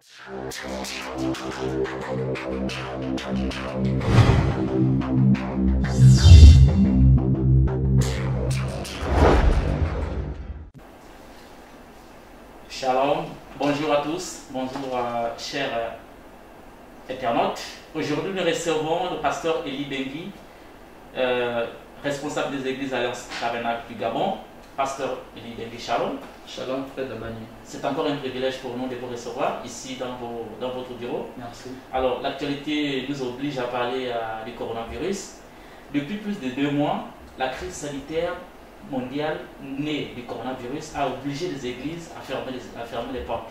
Shalom, bonjour à tous, bonjour chers internautes. Aujourd'hui nous recevons le pasteur Eli Bengui, responsable des églises Alliance Tabernacle du Gabon. Pasteur Eli Bengui, shalom. Shalom, frère Dabani. C'est encore un privilège pour nous de vous recevoir ici dans votre bureau. Merci. Alors l'actualité nous oblige à parler du coronavirus. Depuis plus de 2 mois, la crise sanitaire mondiale née du coronavirus a obligé les églises à fermer les portes.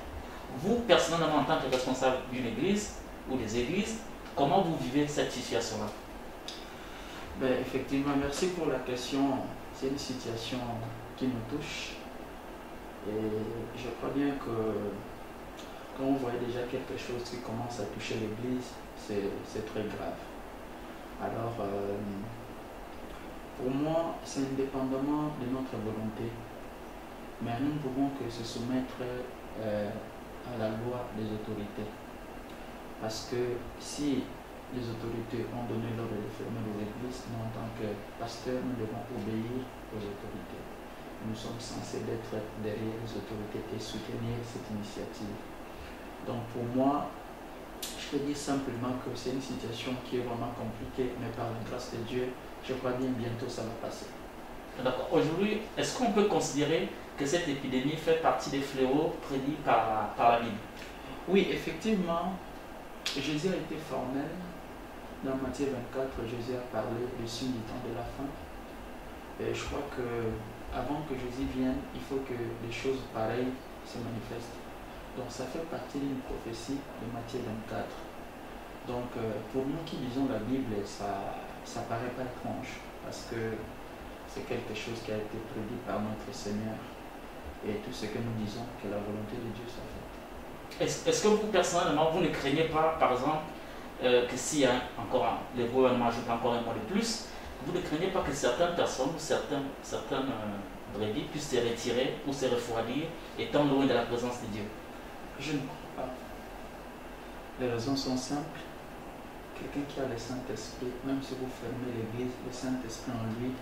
Vous, personnellement, en tant que responsable d'une église ou des églises, comment vous vivez cette situation-là? Effectivement, merci pour la question. C'est une situation qui nous touche. Et je crois bien que quand on voit déjà quelque chose qui commence à toucher l'église, c'est très grave. Alors, pour moi, c'est indépendamment de notre volonté, mais nous ne pouvons que se soumettre à la loi des autorités. Parce que si les autorités ont donné l'ordre de fermer les églises, nous en tant que pasteurs, nous devons obéir aux autorités. Nous sommes censés être derrière les autorités et soutenir cette initiative. Donc pour moi, je peux dire simplement que c'est une situation qui est vraiment compliquée, mais par la grâce de Dieu, je crois bien bientôt ça va passer. D'accord. Aujourd'hui, est-ce qu'on peut considérer que cette épidémie fait partie des fléaux prédits par la Bible? Oui, effectivement, Jésus a été formel. Dans Matthieu 24, Jésus a parlé du signe du temps de la fin. Et je crois que avant que Jésus vienne, il faut que des choses pareilles se manifestent. Donc ça fait partie d'une prophétie de Matthieu 24. Donc pour nous qui lisons la Bible, ça paraît pas étrange parce que c'est quelque chose qui a été prédit par notre Seigneur. Et tout ce que nous disons, que la volonté de Dieu soit faite. Est-ce que vous, personnellement, vous ne craignez pas, par exemple, que si le gouvernement ajoute encore un mois de plus, vous ne craignez pas que certaines personnes, certaines brebis puissent se retirer ou se refroidir, étant loin de la présence de Dieu? Je ne crois pas. Les raisons sont simples. Quelqu'un qui a le Saint-Esprit, même si vous fermez l'église, le Saint-Esprit en lui,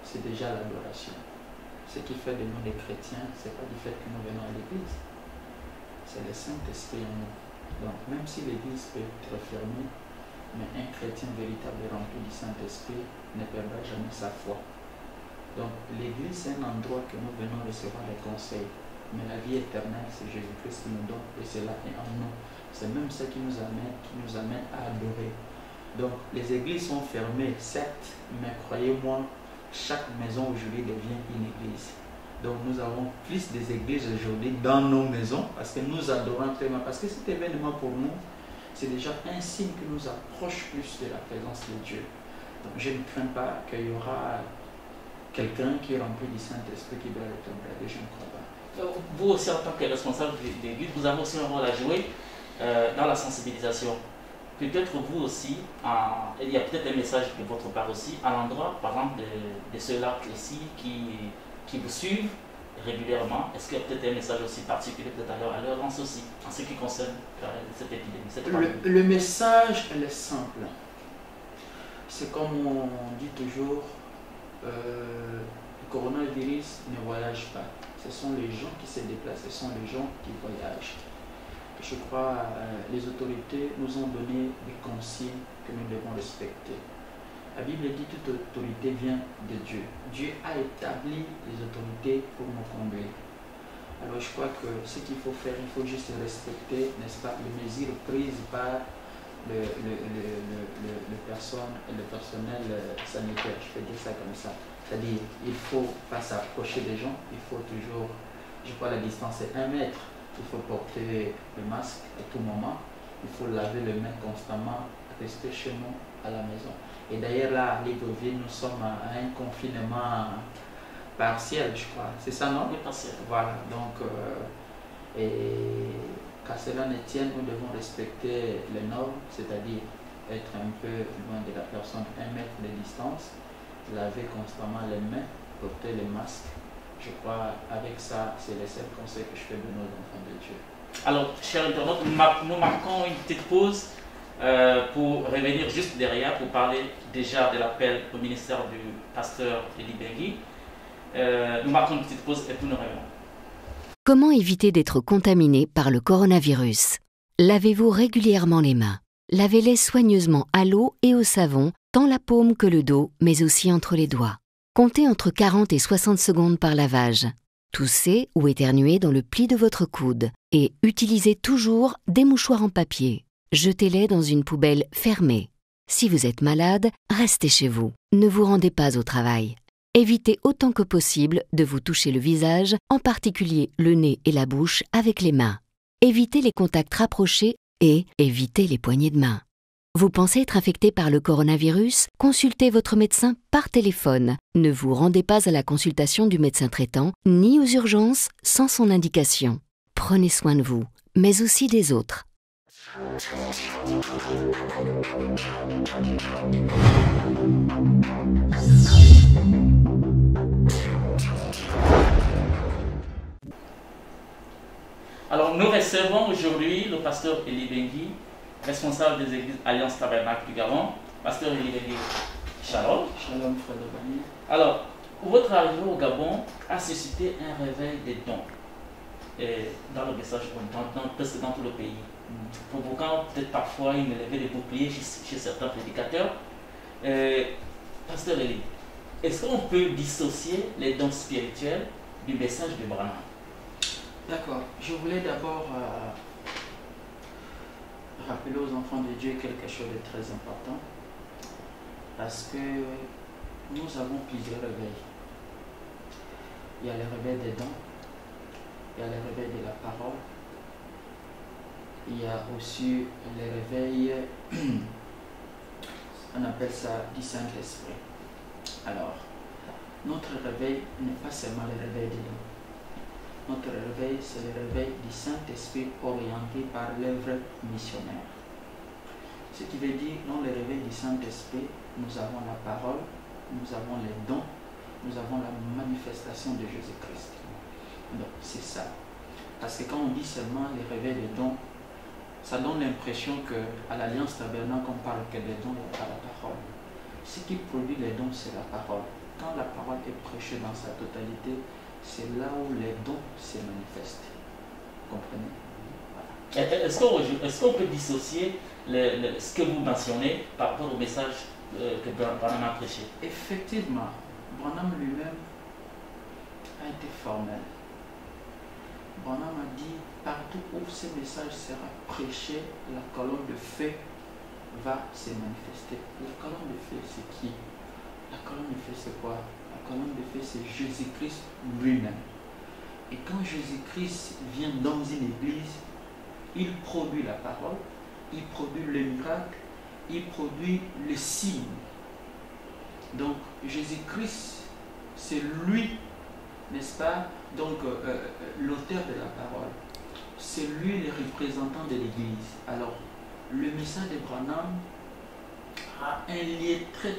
c'est déjà l'adoration. Ce qui fait de nous des chrétiens, ce n'est pas du fait que nous venons à l'église. C'est le Saint-Esprit en nous. Donc, même si l'église peut être fermée, mais un chrétien véritable et rempli du Saint-Esprit ne perdra jamais sa foi. Donc, l'église, c'est un endroit que nous venons recevoir des conseils. Mais la vie éternelle, c'est Jésus-Christ qui nous donne et cela est en nous. C'est même ça qui nous amène à adorer. Donc, les églises sont fermées, certes, mais croyez-moi, chaque maison aujourd'hui devient une église. Donc nous avons plus des églises aujourd'hui dans nos maisons parce que nous adorons tellement. Parce que cet événement pour nous, c'est déjà un signe qui nous approche plus de la présence de Dieu. Donc je ne crains pas qu'il y aura quelqu'un qui est rempli du Saint-Esprit qui doit être emballé. Je ne crois pas. Vous aussi, en tant que responsable de l'église, vous avez aussi un rôle à jouer dans la sensibilisation. Peut-être vous aussi, il y a peut-être un message de votre part aussi, à l'endroit, par exemple, de ceux-là ici qui vous suivent régulièrement. Est-ce qu'il y a peut-être un message aussi particulier peut-être à leur lance aussi, en ce qui concerne cette épidémie, le message, elle est simple. C'est comme on dit toujours, le coronavirus ne voyage pas. Ce sont les gens qui se déplacent, ce sont les gens qui voyagent. Je crois que les autorités nous ont donné des consignes que nous devons respecter. La Bible dit que toute autorité vient de Dieu. Dieu a établi les autorités pour nous conduire. Alors je crois que ce qu'il faut faire, il faut juste respecter, n'est-ce pas, les mesures prises par le personnel sanitaire, je peux dire ça comme ça. C'est-à-dire, il ne faut pas s'approcher des gens, il faut toujours, je crois la distance est 1 mètre. Il faut porter le masque à tout moment. Il faut laver les mains constamment, rester chez nous à la maison. Et d'ailleurs là, à Libreville, nous sommes à un confinement partiel, je crois. C'est ça, non? Oui, partiel. Voilà, donc, et qu'à cela ne tienne, nous devons respecter les normes, c'est-à-dire être un peu loin de la personne, 1 mètre de distance, laver constamment les mains, porter le masque. Je crois avec ça, c'est les seuls conseils que je fais de nos enfants de Dieu. Alors, chers internautes, nous marquons une petite pause pour revenir juste derrière pour parler déjà de l'appel au ministère du pasteur Eli Bengui. Nous marquons une petite pause et puis nous revenons. Comment éviter d'être contaminé par le coronavirus? Lavez-vous régulièrement les mains. Lavez-les soigneusement à l'eau et au savon, tant la paume que le dos, mais aussi entre les doigts. Comptez entre 40 et 60 secondes par lavage. Toussez ou éternuez dans le pli de votre coude et utilisez toujours des mouchoirs en papier. Jetez-les dans une poubelle fermée. Si vous êtes malade, restez chez vous. Ne vous rendez pas au travail. Évitez autant que possible de vous toucher le visage, en particulier le nez et la bouche, avec les mains. Évitez les contacts rapprochés et évitez les poignées de main. Vous pensez être infecté par le coronavirus? Consultez votre médecin par téléphone. Ne vous rendez pas à la consultation du médecin traitant, ni aux urgences sans son indication. Prenez soin de vous, mais aussi des autres. Alors, nous recevons aujourd'hui le pasteur Eli Bengui, responsable des églises Alliance Tabernacle du Gabon. Pasteur Eli Bengui, shalom. Shalom, frère Bani. Alors, votre arrivée au Gabon a suscité un réveil des dons dans le message, presque dans tout le pays. Provoquant peut-être parfois une levée de boucliers chez certains prédicateurs. Pasteur Eli, est-ce qu'on peut dissocier les dons spirituels du message de Branham? D'accord. Je voulais d'abord rappeler aux enfants de Dieu quelque chose de très important. Parce que nous avons plusieurs réveils. Il y a le réveil des dons, il y a le réveil de la parole, il y a aussi le réveil, on appelle ça du Saint-Esprit. Alors, notre réveil n'est pas seulement le réveil des dons. Notre réveil, c'est le réveil du Saint-Esprit orienté par l'œuvre missionnaire. Ce qui veut dire, dans le réveil du Saint-Esprit, nous avons la parole, nous avons les dons, nous avons la manifestation de Jésus-Christ. Donc, c'est ça. Parce que quand on dit seulement le réveil des dons, ça donne l'impression qu'à l'Alliance Tabernacle, on parle que des dons et pas la parole. Ce qui produit les dons, c'est la parole. Quand la parole est prêchée dans sa totalité, c'est là où les dons se manifestent. Vous comprenez? Voilà. Est-ce qu'on peut dissocier ce que vous mentionnez par rapport au message que Branham a prêché? Effectivement, Branham lui-même a été formel. Branham a dit, partout où ce message sera prêché, la colonne de feu va se manifester. La colonne de feu, c'est qui? La colonne de feu, c'est quoi? La colonne de feu, c'est Jésus-Christ lui-même. Et quand Jésus-Christ vient dans une église, il produit la parole, il produit le miracle, il produit le signe. Donc, Jésus-Christ, c'est lui, n'est-ce pas? Donc, l'auteur de la parole. C'est lui le représentant de l'église. Alors, le message de Branham a un lien très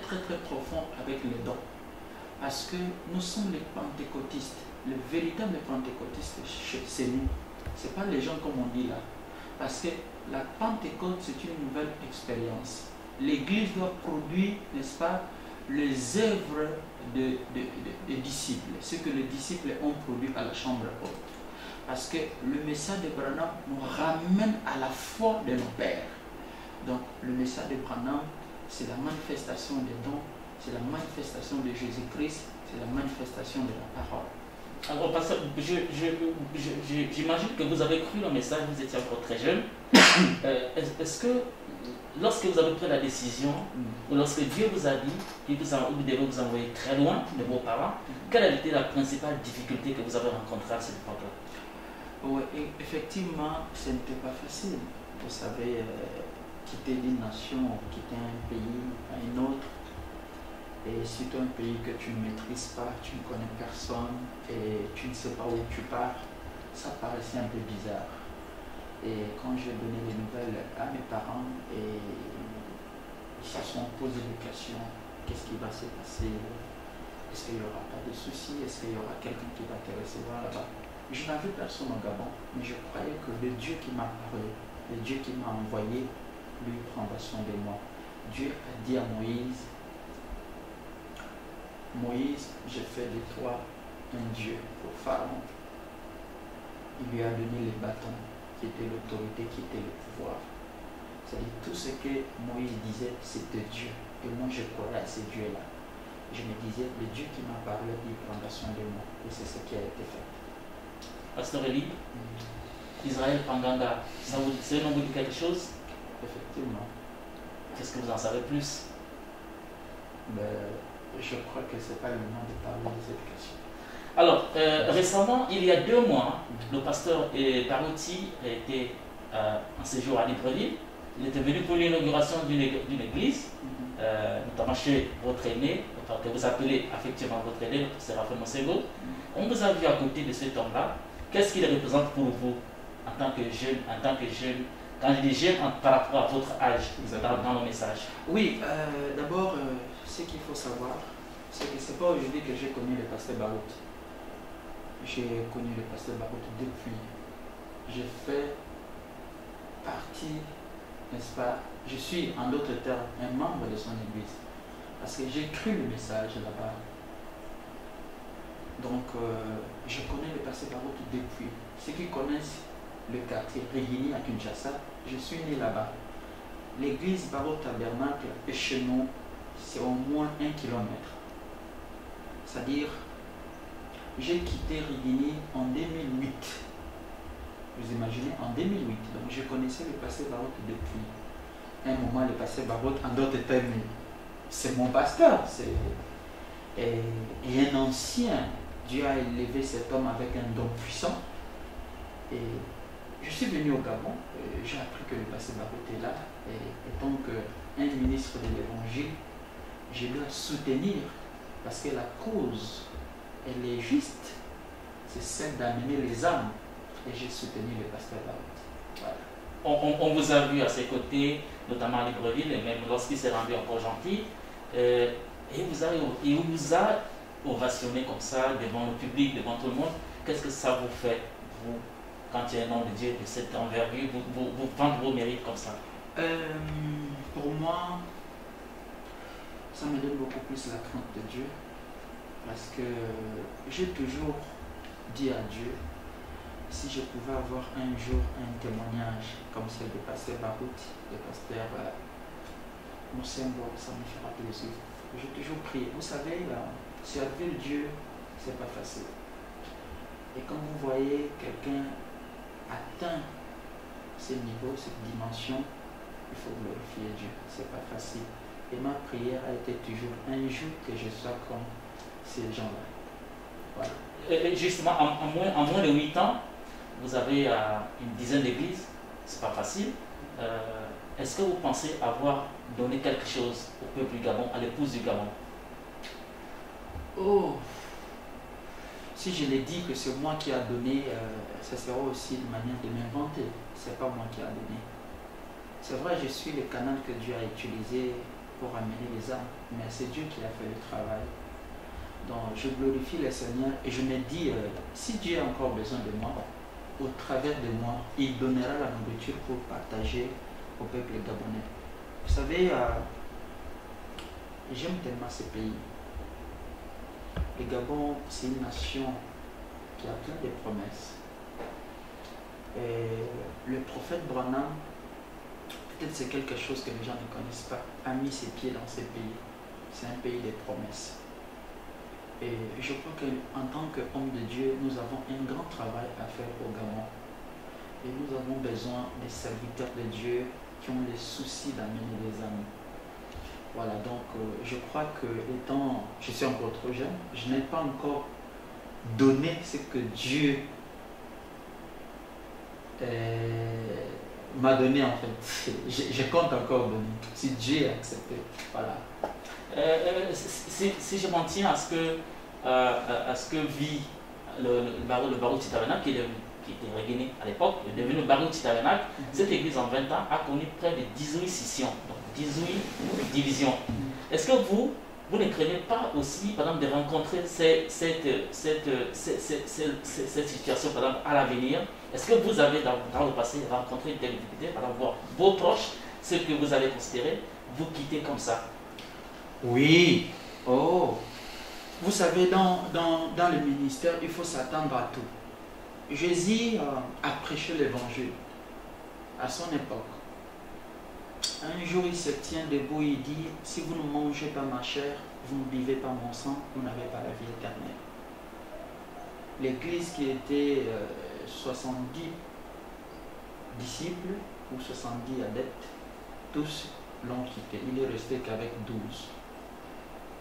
profond avec les dons. Parce que nous sommes les pentecôtistes. Le véritable pentecôtiste, c'est nous. Ce n'est pas les gens comme on dit là. Parce que la Pentecôte, c'est une nouvelle expérience. L'Église doit produire, n'est-ce pas, les œuvres des disciples. Ce que les disciples ont produit à la chambre haute. Parce que le message de Branham nous ramène à la foi de nos pères. Donc, le message de Branham, c'est la manifestation des dons, c'est la manifestation de Jésus-Christ, c'est la manifestation de la parole. Alors, pasteur, j'imagine que vous avez cru le message, vous étiez encore très jeune. Est-ce que, lorsque vous avez pris la décision, ou lorsque Dieu vous a dit que vous devez vous envoyer très loin de vos parents, quelle a été la principale difficulté que vous avez rencontrée à cette époque-là? Oui, effectivement, ce n'était pas facile. Vous savez, quitter une nation, quitter un pays à un autre, et surtout un pays que tu ne maîtrises pas, tu ne connais personne et tu ne sais pas où tu pars, ça paraissait un peu bizarre. Et quand j'ai donné les nouvelles à mes parents, et ils se sont posé des questions, qu'est-ce qui va se passer? Est-ce qu'il n'y aura pas de soucis? Est-ce qu'il y aura quelqu'un qui va te recevoir là-bas? Je n'avais personne au Gabon, mais je croyais que le Dieu qui m'a parlé, le Dieu qui m'a envoyé, lui prendra soin de moi. Dieu a dit à Moïse, Moïse, je fais de toi un Dieu pour Pharaon. Il lui a donné les bâtons, qui était l'autorité, qui était le pouvoir. C'est-à-dire tout ce que Moïse disait, c'était Dieu. Et moi, je croyais à ce Dieu-là. Je me disais, le Dieu qui m'a parlé, il prendra soin de moi. Et c'est ce qui a été fait. Pasteur Eli, Israël Panganga, ce nom vous dit quelque chose? Effectivement. Qu'est-ce que vous en savez plus? Je crois que ce n'est pas le moment de parler de cette question. Alors, récemment, il y a 2 mois, le pasteur Barouti était en séjour à Libreville. Il était venu pour l'inauguration d'une église, notamment chez votre aîné, que vous appelez affectivement votre aîné, le pasteur Raphaël Mosego. On vous a vu à côté de cet homme-là. Qu'est-ce qu'il représente pour vous en tant que jeune, quand je dis jeune, par rapport à votre âge, dans le message? Oui, d'abord, ce qu'il faut savoir, c'est que ce n'est pas aujourd'hui que j'ai connu le pasteur Barouti. J'ai connu le pasteur Barouti depuis. J'ai fait partie, n'est-ce pas, je suis en d'autres termes un membre de son église. Parce que j'ai cru le message là-bas. Donc, je connais le pasteur Barouti depuis. Ceux qui connaissent le quartier Rigini à Kinshasa, je suis né là-bas. L'église Barouti Tabernacle est chez nous, c'est au moins 1 kilomètre. C'est-à-dire, j'ai quitté Rigini en 2008. Vous imaginez, en 2008. Donc, je connaissais le pasteur Barouti depuis un moment. Le pasteur Barouti, en d'autres termes, c'est mon pasteur. Et un ancien. Dieu a élevé cet homme avec un don puissant. Et je suis venu au Gabon, j'ai appris que le pasteur Barouti est là. Et étant qu'un ministre de l'Évangile, je dois soutenir, parce que la cause, elle est juste. C'est celle d'amener les âmes. Et j'ai soutenu le pasteur Barouti. Voilà. On vous a vu à ses côtés, notamment à Libreville, et même lorsqu'il s'est rendu encore gentil. Et il vous a ovationné comme ça, devant le public, devant tout le monde. Qu'est-ce que ça vous fait, vous, quand il y a un homme de Dieu de cette envergure, vous vendre vos mérites comme ça? Pour moi, ça me donne beaucoup plus la crainte de Dieu. Parce que j'ai toujours dit à Dieu, si je pouvais avoir un jour un témoignage comme celle du pasteur Barouti, du pasteur Mosengo, ça me fera plaisir. J'ai toujours prié. Vous savez, servir Dieu, c'est pas facile. Et quand vous voyez quelqu'un atteint ce niveau, cette dimension, il faut glorifier Dieu. C'est pas facile. Et ma prière a été toujours un jour que je sois comme ces gens-là. Voilà. Et justement, en moins de 8 ans, vous avez une dizaine d'églises. C'est pas facile. Est-ce que vous pensez avoir donné quelque chose au peuple du Gabon, à l'épouse du Gabon? Oh, si je l'ai dit que c'est moi qui a donné, ça sera aussi une manière de m'inventer. C'est pas moi qui a donné. C'est vrai, je suis le canal que Dieu a utilisé pour amener les âmes, mais c'est Dieu qui a fait le travail. Donc je glorifie le Seigneur et je me dis, si Dieu a encore besoin de moi, au travers de moi, il donnera la nourriture pour partager au peuple gabonais. Vous savez, j'aime tellement ce pays. Le Gabon, c'est une nation qui a plein de promesses. Et le prophète Branham, peut-être c'est quelque chose que les gens ne connaissent pas, a mis ses pieds dans ce pays. C'est un pays de promesses. Et je crois qu'en tant qu'homme de Dieu, nous avons un grand travail à faire au Gabon. Et nous avons besoin des serviteurs de Dieu qui ont le souci d'amener les âmes. Voilà, donc je crois que je suis encore trop jeune, je n'ai pas encore donné ce que Dieu m'a donné en fait. Je compte encore donner, si Dieu a accepté. Voilà. Si je m'en tiens à ce que vit le Barouti Tabernacle, qui était Reggaené à l'époque, est devenu le Barouti Tabernacle, cette église en 20 ans a connu près de 18 scissions, donc 18 divisions. Est-ce que vous, vous ne craignez pas aussi, par exemple, de rencontrer cette situation, par exemple, à l'avenir? Est-ce que vous avez, dans le passé, rencontré une telle difficulté, par exemple, voir vos proches, ceux que vous allez considérer, vous quitter comme ça? Oui. Oh. Vous savez, dans le ministère, il faut s'attendre à tout. Jésus a prêché l'évangile à son époque. Un jour, il se tient debout et il dit, si vous ne mangez pas ma chair, vous ne buvez pas mon sang, vous n'avez pas la vie éternelle. L'église qui était 70 disciples ou 70 adeptes, tous l'ont quitté. Il est resté qu'avec 12.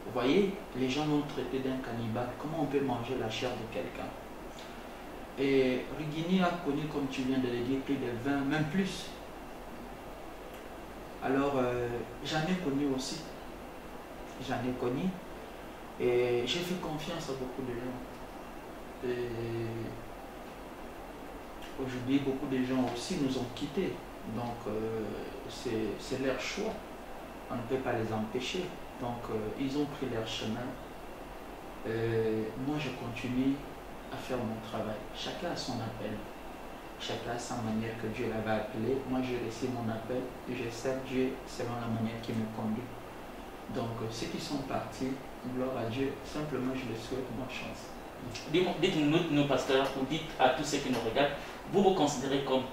Vous voyez, les gens l'ont traité d'un cannibale. Comment on peut manger la chair de quelqu'un? Et Rigini a connu, comme tu viens de le dire, plus de 20, même plus. Alors, j'en ai connu aussi. J'en ai connu. Et j'ai fait confiance à beaucoup de gens. Et aujourd'hui, beaucoup de gens aussi nous ont quittés. Donc, c'est leur choix. On ne peut pas les empêcher. Donc, ils ont pris leur chemin. Moi, je continue à faire mon travail. Chacun a son appel. Chacun a sa manière que Dieu l'avait appelé. Moi, j'ai reçu mon appel et je sers Dieu selon la manière qui me conduit. Donc, ceux qui sont partis, gloire à Dieu, simplement, je leur souhaite bonne chance. Dites-nous, pasteur, ou dites à tous ceux qui nous regardent, vous vous considérez comme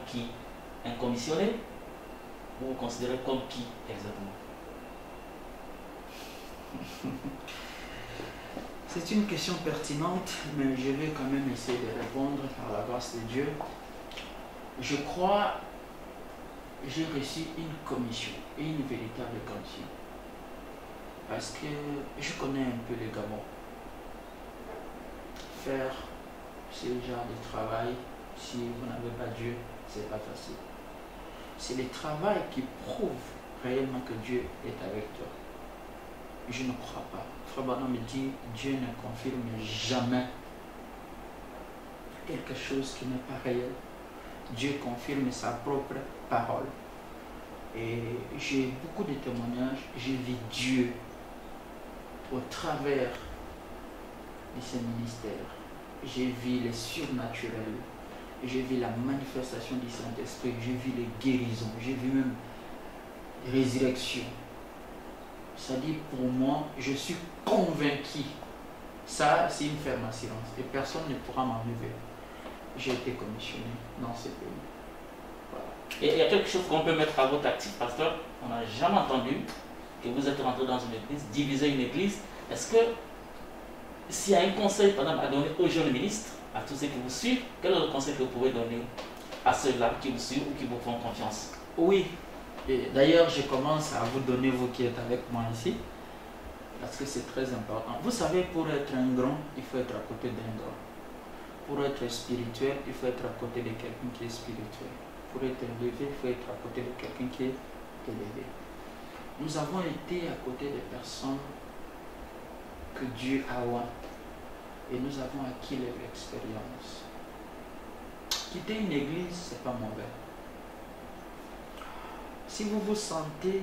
qui? Un commissionné? Vous vous considérez comme qui exactement? C'est une question pertinente, mais je vais quand même essayer de répondre par la grâce de Dieu. Je crois j'ai reçu une commission, une véritable commission. Parce que je connais un peu le Gabon. Faire ce genre de travail, si vous n'avez pas Dieu, c'est pas facile. C'est le travail qui prouve réellement que Dieu est avec toi. Je ne crois pas. Frère Bana me dit, Dieu ne confirme jamais quelque chose qui n'est pas réel. Dieu confirme sa propre parole. Et j'ai beaucoup de témoignages. J'ai vu Dieu au travers de ce ministère. J'ai vu les surnaturels. J'ai vu la manifestation du Saint-Esprit. J'ai vu les guérisons. J'ai vu même les résurrections. Ça dit pour moi, je suis convaincu. Ça, c'est une ferme assurance. Et personne ne pourra m'enlever. J'ai été commissionné dans ce pays. Voilà. Et il y a quelque chose qu'on peut mettre à votre actif, pasteur. On n'a jamais entendu que vous êtes rentré dans une église, diviser une église. Est-ce que, s'il y a un conseil, par exemple, à donner aux jeunes ministres, à tous ceux qui vous suivent, quel est le conseil que vous pouvez donner à ceux-là qui vous suivent ou qui vous font confiance? Oui. D'ailleurs, je commence à vous donner, vous qui êtes avec moi ici, parce que c'est très important. Vous savez, pour être un grand, il faut être à côté d'un grand. Pour être spirituel, il faut être à côté de quelqu'un qui est spirituel. Pour être élevé, il faut être à côté de quelqu'un qui est élevé. Nous avons été à côté des personnes que Dieu a oint et nous avons acquis leur expérience. Quitter une église, c'est pas mauvais. Si vous vous sentez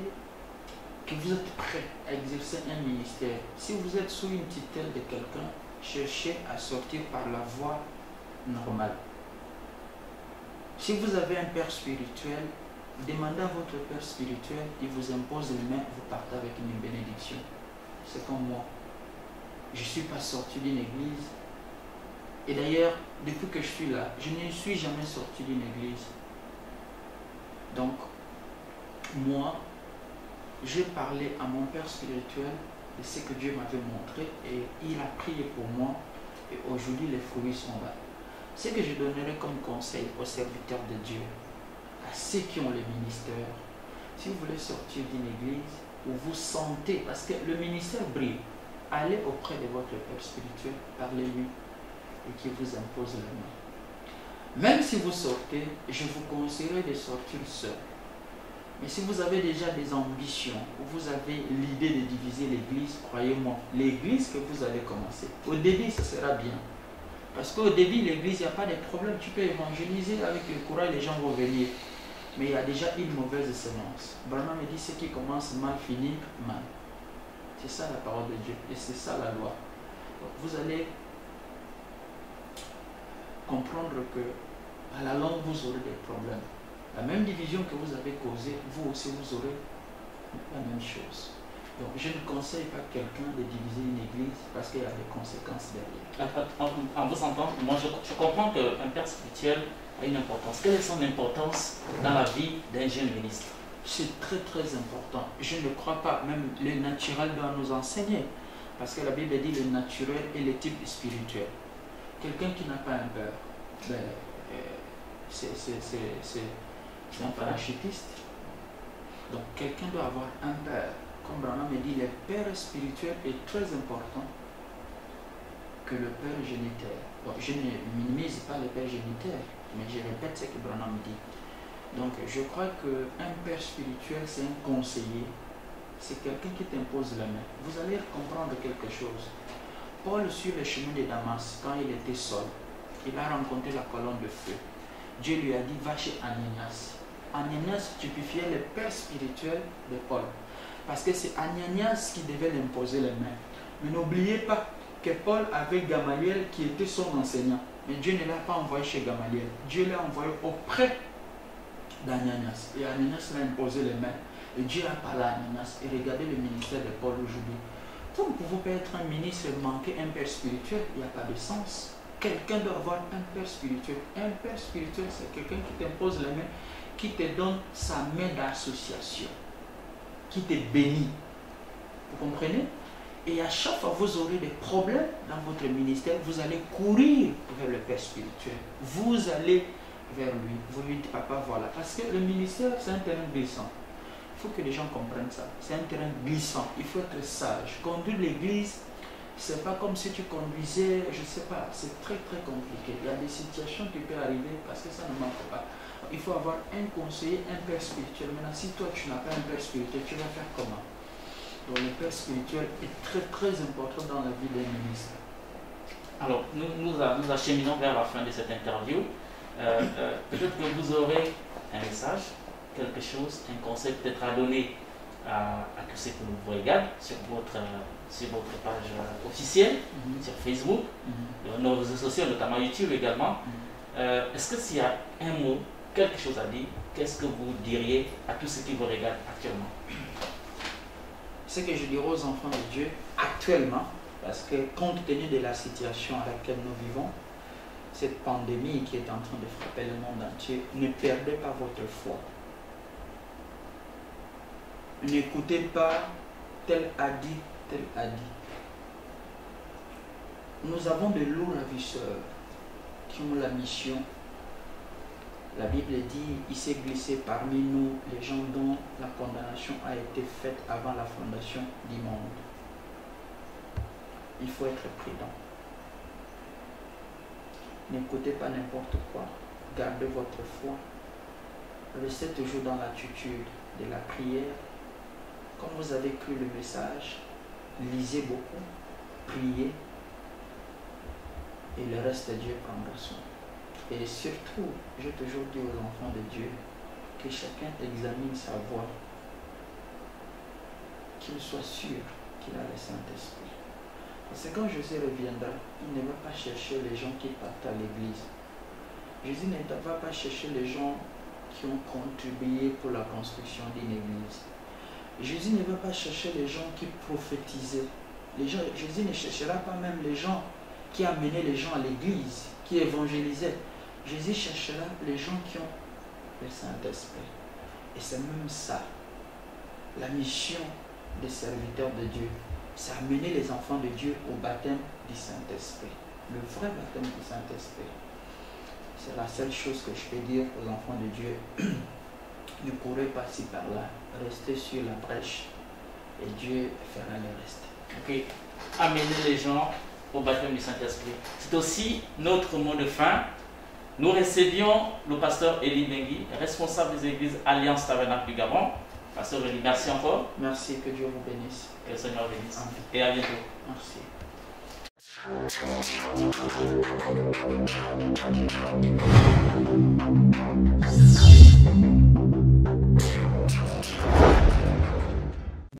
que vous êtes prêt à exercer un ministère, si vous êtes sous une tutelle de quelqu'un, cherchez à sortir par la voie normale. Si vous avez un père spirituel, demandez à votre père spirituel, il vous impose les mains, vous partez avec une bénédiction. C'est comme moi. Je ne suis pas sorti d'une église. Et d'ailleurs, depuis que je suis là, je ne suis jamais sorti d'une église. Donc, moi, j'ai parlé à mon père spirituel de ce que Dieu m'avait montré et il a prié pour moi et aujourd'hui les fruits sont là. Ce que je donnerai comme conseil aux serviteurs de Dieu, à ceux qui ont le ministère, si vous voulez sortir d'une église où vous sentez, parce que le ministère brille, allez auprès de votre père spirituel, parlez-lui et qu'il vous impose la main. Même si vous sortez, je vous conseillerais de sortir seul. Mais si vous avez déjà des ambitions, ou vous avez l'idée de diviser l'église, croyez-moi, l'église que vous allez commencer, au début, ce sera bien. Parce qu'au début, l'église, il n'y a pas de problème. Tu peux évangéliser avec le courage, les gens vont venir. Mais il y a déjà une mauvaise semence. Branham me dit, ce qui commence mal finit mal. C'est ça la parole de Dieu et c'est ça la loi. Donc, vous allez comprendre que à la longue vous aurez des problèmes. La même division que vous avez causée, vous aussi vous aurez la même chose. Donc je ne conseille pas quelqu'un de diviser une église parce qu'il y a des conséquences derrière. En vous entendant, moi je comprends qu'un père spirituel a une importance. Quelle est son importance dans la vie d'un jeune ministre? C'est très très important. Je ne crois pas, même le naturel doit nous enseigner. Parce que la Bible dit le naturel et le type spirituel. Quelqu'un qui n'a pas un père, ben, c'est un parachutiste. Donc quelqu'un doit avoir un père. Comme Branham me dit, le père spirituel est très important que le père géniteur. Bon, je ne minimise pas le père géniteur, mais je répète ce que Branham dit. Donc je crois qu'un père spirituel, c'est un conseiller, c'est quelqu'un qui t'impose la main. Vous allez comprendre quelque chose. Paul, sur le chemin de Damas, quand il était seul, il a rencontré la colonne de feu. Dieu lui a dit, va chez Ananias. Ananias typifiait le père spirituel de Paul. Parce que c'est Ananias qui devait l'imposer les mains. Mais n'oubliez pas que Paul avait Gamaliel qui était son enseignant. Mais Dieu ne l'a pas envoyé chez Gamaliel. Dieu l'a envoyé auprès d'Ananias. Et Ananias l'a imposé les mains. Et Dieu a parlé à Ananias. Et regardez le ministère de Paul aujourd'hui. Vous ne pouvez pas être un ministre et manquer un père spirituel. Il n'y a pas de sens. Quelqu'un doit avoir un père spirituel. Un père spirituel, c'est quelqu'un qui t'impose les mains, qui te donne sa main d'association, qui te bénit. Vous comprenez? Et à chaque fois que vous aurez des problèmes dans votre ministère, vous allez courir vers le père spirituel. Vous allez vers lui. Vous lui dites, papa, voilà. Parce que le ministère, c'est un terrain glissant. Il faut que les gens comprennent ça. C'est un terrain glissant. Il faut être sage. Conduire l'église, c'est pas comme si tu conduisais, je sais pas, c'est très très compliqué. Il y a des situations qui peuvent arriver parce que ça ne manque pas. Il faut avoir un conseiller, un père spirituel. Maintenant, si toi tu n'as pas un père spirituel, tu vas faire comment? Donc le père spirituel est très très important dans la vie d'un ministre. Alors, nous acheminons vers la fin de cette interview. Peut-être que vous aurez un message, quelque chose, un conseil peut-être à donner à tous ceux qui nous regardent sur votre page officielle, sur Facebook, nos réseaux sociaux, notamment YouTube également. Est-ce que s'il y a un mot, quelque chose à dire, qu'est-ce que vous diriez à tous ceux qui vous regardent actuellement? Ce que je dirais aux enfants de Dieu actuellement, parce que compte tenu de la situation à laquelle nous vivons, cette pandémie qui est en train de frapper le monde entier, ne perdez pas votre foi. N'écoutez pas tel a dit, tel a dit. Nous avons de lourds ravisseurs qui ont la mission. La Bible dit, il s'est glissé parmi nous les gens dont la condamnation a été faite avant la fondation du monde. Il faut être prudent. N'écoutez pas n'importe quoi. Gardez votre foi. Restez toujours dans l'attitude de la prière. Comme vous avez cru le message, lisez beaucoup, priez, et le reste, Dieu prendra soin. Et surtout, j'ai toujours dit aux enfants de Dieu que chacun examine sa voie, qu'il soit sûr qu'il a le Saint-Esprit. Parce que quand Jésus reviendra, il ne va pas chercher les gens qui partent à l'église. Jésus ne va pas chercher les gens qui ont contribué pour la construction d'une église. Jésus ne va pas chercher les gens qui prophétisaient. Jésus ne cherchera pas même les gens qui amenaient les gens à l'église, qui évangélisaient. Jésus cherchera les gens qui ont le Saint-Esprit. Et c'est même ça, la mission des serviteurs de Dieu. C'est amener les enfants de Dieu au baptême du Saint-Esprit. Le vrai baptême du Saint-Esprit. C'est la seule chose que je peux dire aux enfants de Dieu. Ne courez pas ci par là. Restez sur la brèche et Dieu fera le reste. Ok. Amener les gens au baptême du Saint-Esprit. C'est aussi notre mot de fin. Nous recevions le pasteur Élie Bengui, responsable des églises Alliance Tabernacle du Gabon. Pasteur Élie, merci encore. Merci, que Dieu vous bénisse. Que le Seigneur bénisse. Amen. Et à bientôt. Merci.